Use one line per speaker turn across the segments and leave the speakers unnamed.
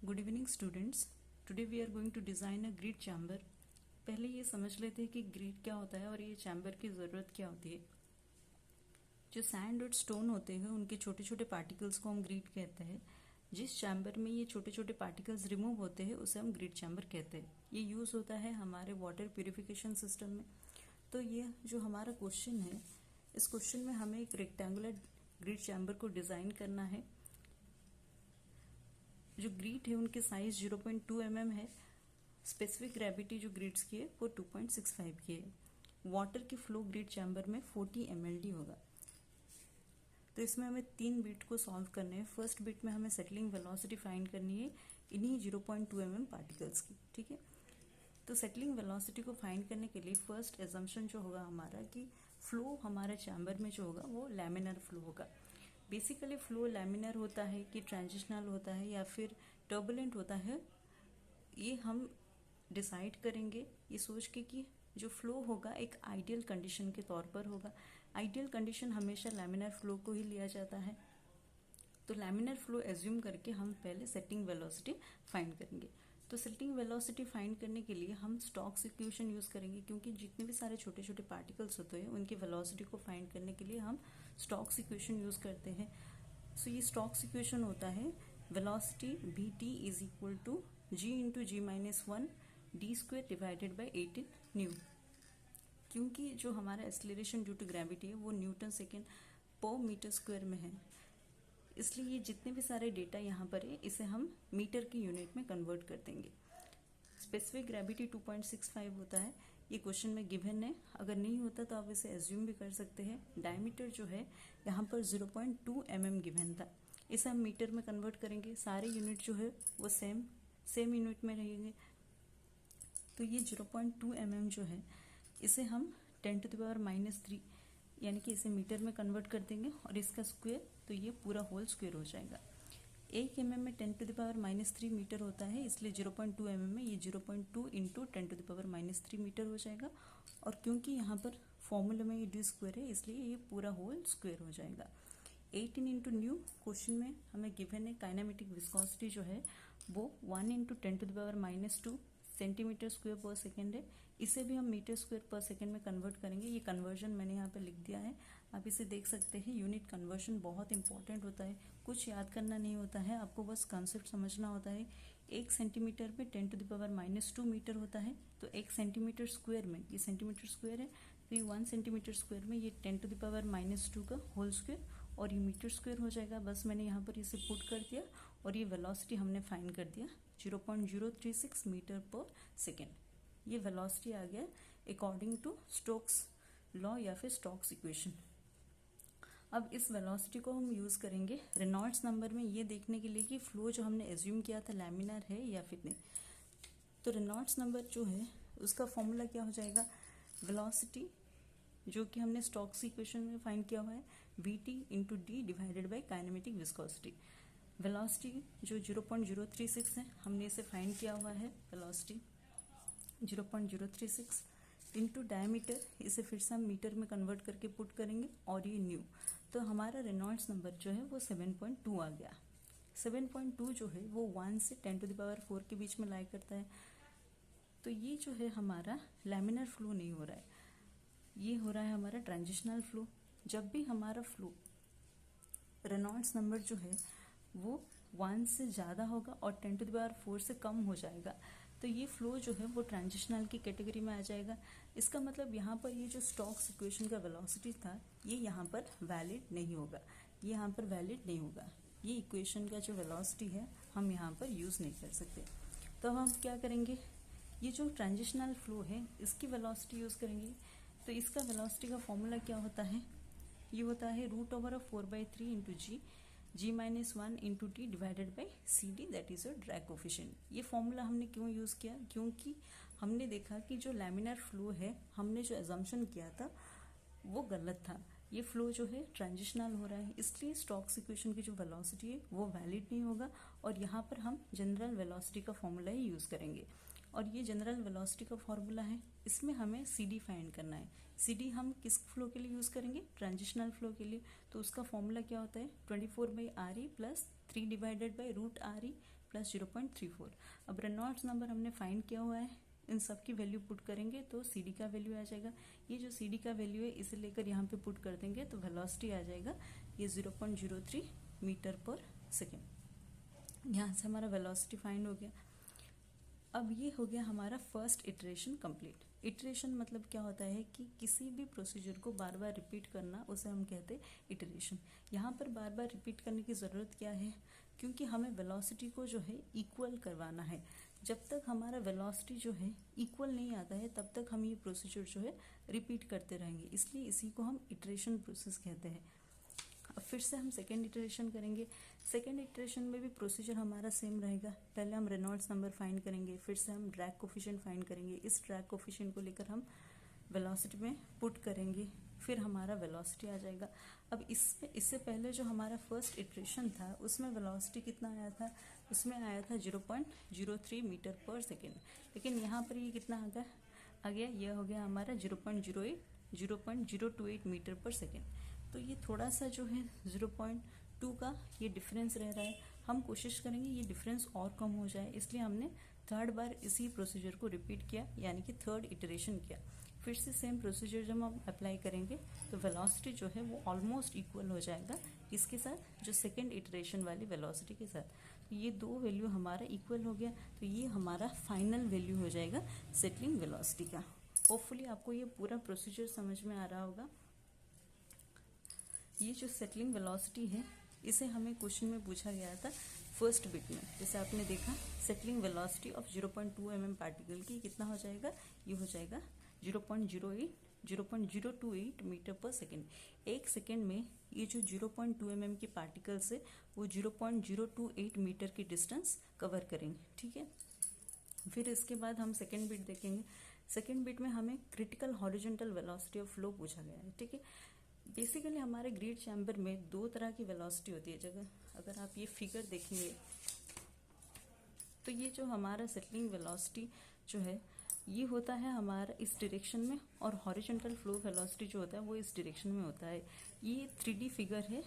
Good evening students. Today we are going to design a grit chamber. पहले ये समझ लेते हैं कि ग्रिड क्या होता है और ये चैम्बर की ज़रूरत क्या होती है। जो सैंड और स्टोन होते हैं उनके छोटे छोटे पार्टिकल्स को हम ग्रिड कहते हैं। जिस चैम्बर में ये छोटे छोटे पार्टिकल्स रिमूव होते हैं उसे हम ग्रिड चैम्बर कहते हैं। ये यूज़ होता है हमारे वाटर प्यूरिफिकेशन सिस्टम में। तो ये जो हमारा क्वेश्चन है, इस क्वेश्चन में हमें एक रेक्टेंगुलर ग्रिड चैम्बर को डिज़ाइन करना है। जो ग्रिड है उनके साइज 0.2 mm है। स्पेसिफिक ग्रेविटी जो ग्रिड्स की है वो 2.65 की है। वाटर की फ्लो ग्रिड चैम्बर में 40 mld होगा। तो इसमें हमें 3 बिट को सॉल्व करने हैं। फर्स्ट बिट में हमें सेटलिंग वेलोसिटी फाइंड करनी है इन्हीं 0.2 mm पार्टिकल्स की। ठीक है, तो सेटलिंग वेलोसिटी को फाइंड करने के लिए फर्स्ट एजम्पशन जो होगा हमारा कि फ्लो हमारे चैम्बर में जो होगा वो लैमिनर फ्लो होगा। बेसिकली फ्लो लैमिनर होता है कि ट्रांजिशनल होता है या फिर टर्बुलेंट होता है, ये हम डिसाइड करेंगे ये सोच के कि जो फ्लो होगा एक आइडियल कंडीशन के तौर पर होगा। आइडियल कंडीशन हमेशा लैमिनर फ्लो को ही लिया जाता है। तो लैमिनर फ्लो एज्यूम करके हम पहले सेटिंग वेलोसिटी फाइंड करेंगे। तो सेटिंग वेलोसिटी फाइंड करने के लिए हम स्टोक्स इक्वेशन यूज करेंगे, क्योंकि जितने भी सारे छोटे छोटे पार्टिकल्स होते हैं उनकी वेलोसिटी को फाइंड करने के लिए हम स्टोक्स इक्वेशन यूज करते हैं। सो ये स्टोक्स इक्वेशन होता है velocity V T is equal to G into G minus 1 D square divided by 18 न्यू। क्योंकि जो हमारा एक्सेलरेशन ड्यू टू ग्रेविटी है वो न्यूटन सेकेंड पर मीटर स्क्वायर में है, इसलिए ये जितने भी सारे डेटा यहाँ पर है इसे हम मीटर की यूनिट में कन्वर्ट कर देंगे। स्पेसिफिक ग्रेविटी 2.65 होता है, ये क्वेश्चन में गिवन है। अगर नहीं होता तो आप इसे एज्यूम भी कर सकते हैं। डायमीटर जो है यहाँ पर 0.2 mm गिवन था, इसे हम मीटर में कन्वर्ट करेंगे। सारे यूनिट जो है वो सेम यूनिट में रहेंगे। तो ये 0.2 mm जो है इसे हम 10⁻³ यानी कि इसे मीटर में कन्वर्ट कर देंगे और इसका स्क्वायर, तो ये पूरा होल स्क्वायर हो जाएगा। 1 mm में 10⁻³ मीटर होता है, इसलिए 0.2 mm में ये 0.2 इंटू 10⁻³ मीटर हो जाएगा। और क्योंकि यहाँ पर फॉर्मूला में ये डी स्क्वायर है इसलिए ये पूरा होल स्क्वायर हो जाएगा। 18 इंटू न्यू क्वेश्चन में हमें गिवन है काइनेमेटिक विस्कोसिटी जो है वो 1 इंटू 10⁻² सेंटीमीटर स्क्वायर पर सेकेंड है। इसे भी हम मीटर स्क्वायर पर सेकेंड में कन्वर्ट करेंगे। ये कन्वर्जन मैंने यहाँ पे लिख दिया है, आप इसे देख सकते हैं। यूनिट कन्वर्जन बहुत इंपॉर्टेंट होता है, कुछ याद करना नहीं होता है, आपको बस कॉन्सेप्ट समझना होता है। 1 सेंटीमीटर में 10⁻² मीटर होता है, तो 1 सेंटीमीटर स्क्वायर में, ये सेंटीमीटर स्क्वायर है तो ये 1 सेंटीमीटर स्क्वायर में ये 10⁻² का होल स्क्वायर और ये मीटर स्क्वायर हो जाएगा। बस मैंने यहाँ पर इसे पुट कर दिया और ये वेलोसिटी हमने फाइंड कर दिया 0.036 मीटर पर सेकेंड। ये वेलोसिटी आ गया अकॉर्डिंग टू स्टोक्स लॉ या फिर स्टोक्स इक्वेशन। अब इस वेलोसिटी को हम यूज करेंगे रेनॉल्ड्स नंबर में ये देखने के लिए कि फ्लो जो हमने एज्यूम किया था लैमिनर है या फिर नहीं। तो रेनॉल्ड्स नंबर जो है उसका फॉर्मूला क्या हो जाएगा, वेलोसिटी जो कि हमने स्टोक्स इक्वेशन में फाइंड किया हुआ है we T into D divided by kinematic viscosity. Velocity जो 0.036 है हमने इसे फाइंड किया हुआ है, वेलोसिटी 0.036 इंटू डायमीटर, इसे फिर से हम मीटर में कन्वर्ट करके पुट करेंगे और ये न्यू। तो हमारा रेनॉल्ड्स नंबर जो है वो 7.2 आ गया। 7.2 जो है वो 1 से 10⁴ के बीच में लाई करता है। तो ये जो है हमारा लैमिनर फ्लो नहीं हो रहा है, ये हो रहा है हमारा ट्रांजिशनल फ्लो। जब भी हमारा फ्लो रेनॉल्ड्स नंबर जो है वो 1 से ज़्यादा होगा और 10⁴ से कम हो जाएगा तो ये फ्लो जो है वो ट्रांजिशनल की कैटेगरी में आ जाएगा। इसका मतलब यहाँ पर ये जो स्टोक्स इक्वेशन का वेलोसिटी था ये यहाँ पर वैलिड नहीं होगा, ये यहाँ पर वैलिड नहीं होगा। ये इक्वेशन का जो वेलोसिटी है हम यहाँ पर यूज़ नहीं कर सकते। तो हम क्या करेंगे, ये जो ट्रांजिशनल फ्लो है इसकी वेलोसिटी यूज़ करेंगे। तो इसका वेलोसिटी का फॉर्मूला क्या होता है, ये होता है √4/3 into G minus 1 into T divided by C D, that is a drag coefficient. ये फॉर्मूला हमने क्यों यूज़ किया, क्योंकि हमने देखा कि जो लैमिनर फ्लो है हमने जो एजम्पशन किया था वो गलत था। ये फ्लो जो है ट्रांजिशनल हो रहा है, इसलिए स्टोक्स इक्वेशन की जो वेलोसिटी है वो वैलिड नहीं होगा और यहाँ पर हम जनरल वेलोसिटी का फॉर्मूला ही यूज़ करेंगे। और ये जनरल वेलोसिटी का फॉर्मूला है, इसमें हमें सी डी फाइंड करना है। सी डी हम किस फ्लो के लिए यूज़ करेंगे, ट्रांजिशनल फ्लो के लिए। तो उसका फॉर्मूला क्या होता है 24/RE plus 3 divided by root R E plus 0.34। अब रेनॉल्ड्स नंबर हमने फाइंड किया हुआ है, इन सब की वैल्यू पुट करेंगे तो सी डी का वैल्यू आ जाएगा। ये जो सी डी का वैल्यू है इसे लेकर यहाँ पे पुट कर देंगे तो वेलोसिटी आ जाएगा ये 0.03 मीटर पर सेकेंड। यहाँ से हमारा वेलोसिटी फाइंड हो गया। अब ये हो गया हमारा फर्स्ट इटरेशन कंप्लीट। इटरेशन मतलब क्या होता है कि किसी भी प्रोसीजर को बार बार रिपीट करना, उसे हम कहते हैं इटरेशन। यहाँ पर बार बार रिपीट करने की ज़रूरत क्या है, क्योंकि हमें वेलोसिटी को जो है इक्वल करवाना है। जब तक हमारा वेलोसिटी जो है इक्वल नहीं आता है तब तक हम ये प्रोसीजर जो है रिपीट करते रहेंगे, इसलिए इसी को हम इटरेशन प्रोसेस कहते हैं। अब फिर से हम सेकेंड इटरेशन करेंगे। सेकेंड इटरेशन में भी प्रोसीजर हमारा सेम रहेगा। पहले हम रेनॉल्ड्स नंबर फाइंड करेंगे, फिर से हम ड्रैग कोफिशिएंट फाइंड करेंगे। इस ड्रैग कोफिशिएंट को लेकर हम वेलोसिटी में पुट करेंगे, फिर हमारा वेलोसिटी आ जाएगा। अब इससे पहले जो हमारा फर्स्ट इटरेशन था उसमें वेलोसिटी कितना आया था, उसमें आया था 0.03 मीटर पर सेकेंड, लेकिन यहाँ पर ये कितना आ गया, ये हो गया हमारा 0.028 मीटर पर सेकेंड। तो ये थोड़ा सा जो है 0.2 का ये डिफरेंस रह रहा है। हम कोशिश करेंगे ये डिफरेंस और कम हो जाए, इसलिए हमने थर्ड बार इसी प्रोसीजर को रिपीट किया, यानी कि थर्ड इटरेशन किया। फिर से सेम प्रोसीजर जब हम अप्लाई करेंगे तो वेलोसिटी जो है वो ऑलमोस्ट इक्वल हो जाएगा इसके साथ, जो सेकेंड इटरेशन वाली वेलोसिटी के साथ। तो ये दो वैल्यू हमारा इक्वल हो गया, तो ये हमारा फाइनल वैल्यू हो जाएगा सेटलिंग वेलोसिटी का। होपफुली आपको ये पूरा प्रोसीजर समझ में आ रहा होगा। ये जो सेटलिंग वेलोसिटी है इसे हमें क्वेश्चन में पूछा गया था फर्स्ट बिट में। जैसे आपने देखा settling velocity of 0.2 mm particle की कितना हो जाएगा, ये हो जाएगा 0.028 मीटर पर सेकेंड। एक सेकेंड में ये जो 0.2 mm की पार्टिकल्स है वो 0.028 मीटर की डिस्टेंस कवर करेंगे, ठीक है। फिर इसके बाद हम सेकेंड बिट देखेंगे। सेकेंड बिट में हमें critical horizontal velocity of flow पूछा गया है, ठीक है। बेसिकली हमारे ग्रिड चैम्बर में दो तरह की वेलोसिटी होती है। अगर आप ये फिगर देखेंगे तो ये जो हमारा सेटलिंग वेलोसिटी जो है ये होता है हमारा इस डायरेक्शन में, और हॉरिजॉन्टल फ्लो वेलोसिटी जो होता है वो इस डायरेक्शन में होता है। ये 3D फिगर है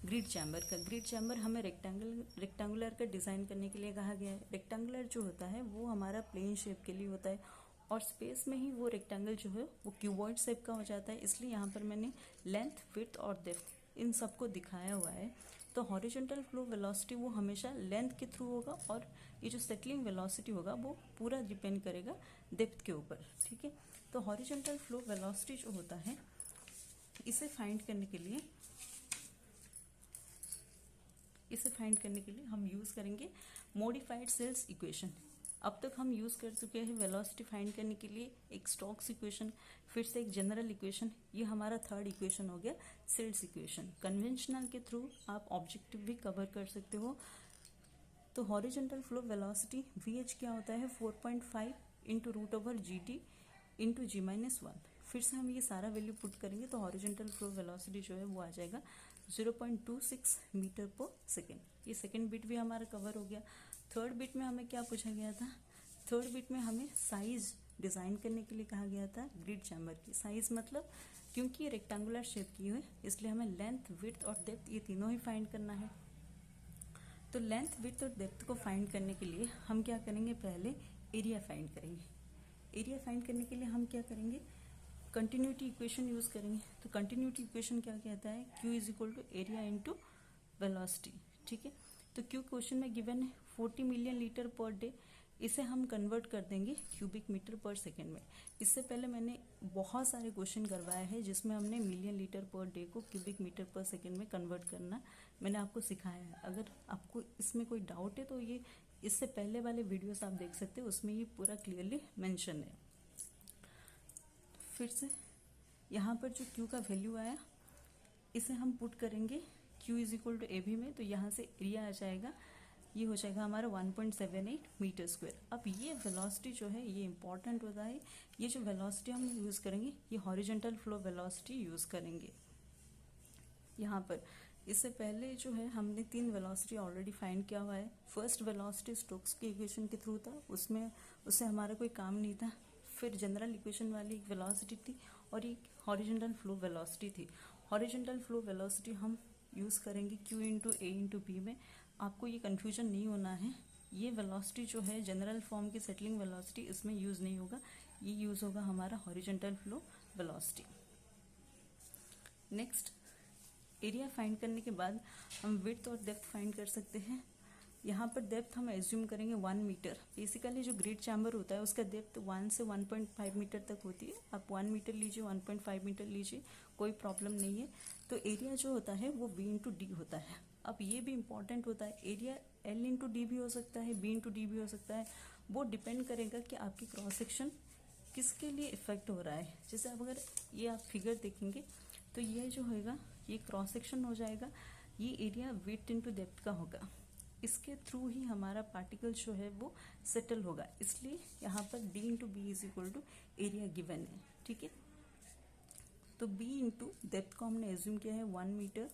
ग्रिड चैम्बर का। ग्रिड चैम्बर हमें रेक्टेंगुलर का डिज़ाइन करने के लिए कहा गया है। रेक्टेंगुलर जो होता है वो हमारा प्लेन शेप के लिए होता है, और स्पेस में ही वो रेक्टेंगल जो है वो क्यूबॉइड शेप का हो जाता है। इसलिए यहाँ पर मैंने लेंथ, विड्थ और डेप्थ इन सबको दिखाया हुआ है। तो हॉरिजॉन्टल फ्लो वेलोसिटी वो हमेशा लेंथ के थ्रू होगा, और ये जो सेटलिंग वेलोसिटी होगा वो पूरा डिपेंड करेगा डेप्थ के ऊपर, ठीक है। तो हॉरिजॉन्टल फ्लो वेलोसिटी जो होता है इसे फाइंड करने के लिए हम यूज़ करेंगे मॉडिफाइड सेल्स इक्वेशन। अब तक हम यूज़ कर चुके हैं वेलोसिटी फाइंड करने के लिए एक स्टोक्स इक्वेशन, फिर से एक जनरल इक्वेशन, ये हमारा थर्ड इक्वेशन हो गया सेल्स इक्वेशन। कन्वेंशनल के थ्रू आप ऑब्जेक्टिव भी कवर कर सकते हो। तो हॉरिजॉन्टल फ्लो वेलोसिटी VH क्या होता है 4.5 इंटू √/GT इंटू G-1। फिर से हम ये सारा वैल्यू पुट करेंगे तो हॉरिजॉन्टल फ्लो वेलोसिटी जो है वो आ जाएगा 0.26 मीटर पर सेकेंड। ये सेकेंड बिट भी हमारा कवर हो गया। थर्ड बिट में हमें क्या पूछा गया था, थर्ड बिट में हमें साइज डिज़ाइन करने के लिए कहा गया था ग्रिड चैम्बर की। साइज मतलब क्योंकि ये रेक्टेंगुलर शेप की है इसलिए हमें लेंथ, विड्थ और डेप्थ ये तीनों ही फाइंड करना है। तो लेंथ, विड्थ और डेप्थ को फाइंड करने के लिए हम क्या करेंगे, पहले एरिया फाइंड करेंगे। एरिया फाइंड करने के लिए हम क्या करेंगे, कंटिन्यूटी इक्वेशन यूज़ करेंगे। तो कंटिन्यूटी इक्वेशन क्या कहता है, Q is equal to area into velocity, ठीक है। तो Q क्वेश्चन में गिवन है 40 मिलियन लीटर पर डे, इसे हम कन्वर्ट कर देंगे क्यूबिक मीटर पर सेकेंड में। इससे पहले मैंने बहुत सारे क्वेश्चन करवाए हैं जिसमें हमने मिलियन लीटर पर डे को क्यूबिक मीटर पर सेकेंड में कन्वर्ट करना मैंने आपको सिखाया है। अगर आपको इसमें कोई डाउट है तो ये इससे पहले वाले वीडियोस आप देख सकते हो, उसमें ये पूरा क्लियरली मेंशन है। फिर से यहाँ पर जो Q का वैल्यू आया इसे हम पुट करेंगे Q is equal to AB में, तो यहाँ से एरिया आ जाएगा, ये हो जाएगा हमारा 1.78 मीटर स्क्वायर। अब ये वेलोसिटी जो है ये इंपॉर्टेंट होता है। ये जो वेलोसिटी हम यूज़ करेंगे ये हॉरिजॉन्टल फ्लो वेलोसिटी यूज़ करेंगे यहाँ पर। इससे पहले जो है हमने 3 वेलोसिटी ऑलरेडी फाइंड किया हुआ है। फर्स्ट वेलोसिटी स्टोक्स की इक्वेशन के थ्रू था, उससे हमारा कोई काम नहीं था। फिर जनरल इक्वेशन वाली एक वेलोसिटी थी और एक हॉरिजॉन्टल फ्लो वेलोसिटी थी। हॉरिजॉन्टल फ्लो वेलोसिटी हम यूज़ करेंगे Q into A into B में। आपको ये कन्फ्यूजन नहीं होना है। ये वेलोसिटी जो है जनरल फॉर्म की सेटलिंग वेलोसिटी इसमें यूज़ नहीं होगा, ये यूज़ होगा हमारा horizontal flow velocity. Next, area find करने के बाद हम विड्थ और डेप्थ फाइंड कर सकते हैं। यहाँ पर डेप्थ हम एज्यूम करेंगे 1 मीटर। बेसिकली जो ग्रिड चैम्बर होता है उसका डेप्थ 1 से 1.5 मीटर तक होती है। आप 1 मीटर लीजिए, 1.5 मीटर लीजिए, कोई प्रॉब्लम नहीं है। तो एरिया जो होता है वो V इंटू डी होता है। अब ये भी इंपॉर्टेंट होता है, एरिया L इंटू डी भी हो सकता है, B इंटू डी भी हो सकता है। वो डिपेंड करेगा कि आपकी क्रॉस सेक्शन किसके लिए इफेक्ट हो रहा है। जैसे अब अगर ये आप फिगर देखेंगे तो ये जो होगा ये क्रॉस सेक्शन हो जाएगा, ये एरिया विड्थ इंटू डेप्थ का होगा। इसके थ्रू ही हमारा पार्टिकल जो है वो सेटल होगा, इसलिए यहाँ पर D into B is equal to area given है। ठीक है, तो B इंटू डेप्थ को हमने एज्यूम किया है 1 मीटर,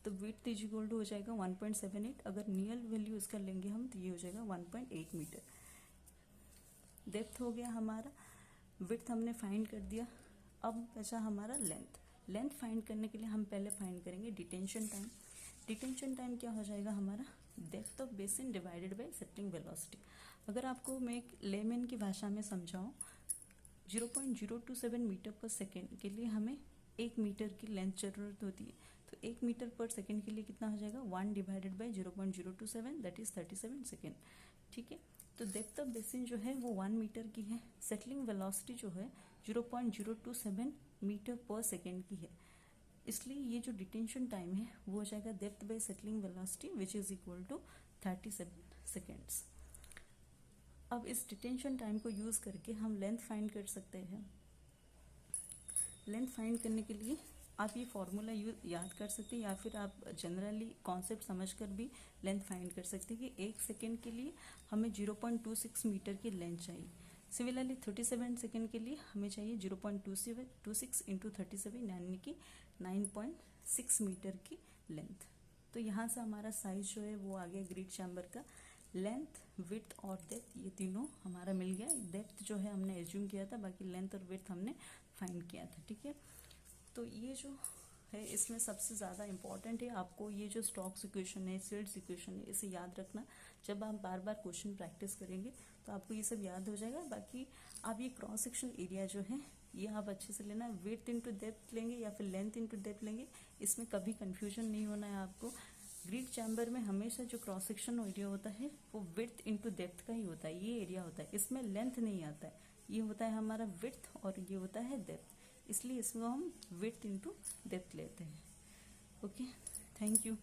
तो विड्थ इज इक्वल टू हो जाएगा 1.78। अगर नियर वैल्यू इसका लेंगे हम तो ये हो जाएगा 1.8 मीटर। डेप्थ हो गया हमारा, विड्थ हमने फाइंड कर दिया। अब बचा हमारा लेंथ। लेंथ फाइंड करने के लिए हम पहले फाइंड करेंगे डिटेंशन टाइम। डिटेंशन टाइम क्या हो जाएगा हमारा, depth of basin divided by settling velocity. अगर आपको मैं एक लेमैन की भाषा में समझाऊं, 0.027 मीटर पर सेकेंड के लिए हमें 1 मीटर की लेंथ जरूरत होती है। तो 1 मीटर पर सेकेंड के लिए कितना हो जाएगा, 1 divided by 0.027, that is 37 second. ठीक है, तो डेप्थ ऑफ बेसिन जो है वो 1 मीटर की है। सेटलिंग वेलोसिटी जो है 0.027 मीटर पर सेकेंड की है, इसलिए ये जो डिटेंशन टाइम है वो हो जाएगा depth by settling velocity which is equal to 37 seconds. अब इस डिटेंशन टाइम को यूज करके हम लेंथ फाइंड कर सकते हैं। लेंथ फाइंड करने के लिए आप ये फॉर्मूला याद कर सकते हैं, या फिर आप जनरली कॉन्सेप्ट समझकर भी लेंथ फाइंड कर सकते हैं कि 1 सेकेंड के लिए हमें 0.26 मीटर की लेंथ चाहिए। सिमिलरली 37 सेकेंड के लिए हमें चाहिए 0.26 इंटू 37 यानी कि 9.6 मीटर की लेंथ। तो यहाँ से हमारा साइज जो है वो आ गया ग्रिड चैम्बर का। लेंथ, विड्थ और डेप्थ ये तीनों हमारा मिल गया। डेप्थ जो है हमने एज्यूम किया था, बाकी लेंथ और विड्थ हमने फाइंड किया था। ठीक है, तो ये जो है इसमें सबसे ज़्यादा इम्पॉर्टेंट है आपको ये जो स्टोक्स इक्वेशन है, सिल्ड्स इक्वेशन है, इसे याद रखना। जब आप बार बार क्वेश्चन प्रैक्टिस करेंगे तो आपको ये सब याद हो जाएगा। बाकी आप ये क्रॉस सेक्शन एरिया जो है ये आप अच्छे से लेना, विड्थ इंटू डेप्थ लेंगे या फिर लेंथ इंटू डेप्थ लेंगे, इसमें कभी कंफ्यूजन नहीं होना है आपको। ग्रिड चैम्बर में हमेशा जो क्रॉस सेक्शन एरिया होता है वो विड्थ इंटू डेप्थ का ही होता है, ये एरिया होता है, इसमें लेंथ नहीं आता है। ये होता है हमारा विड्थ और ये होता है डेप्थ, इसलिए इसमें हम विड्थ इंटू डेप्थ लेते हैं। Okay, thank you.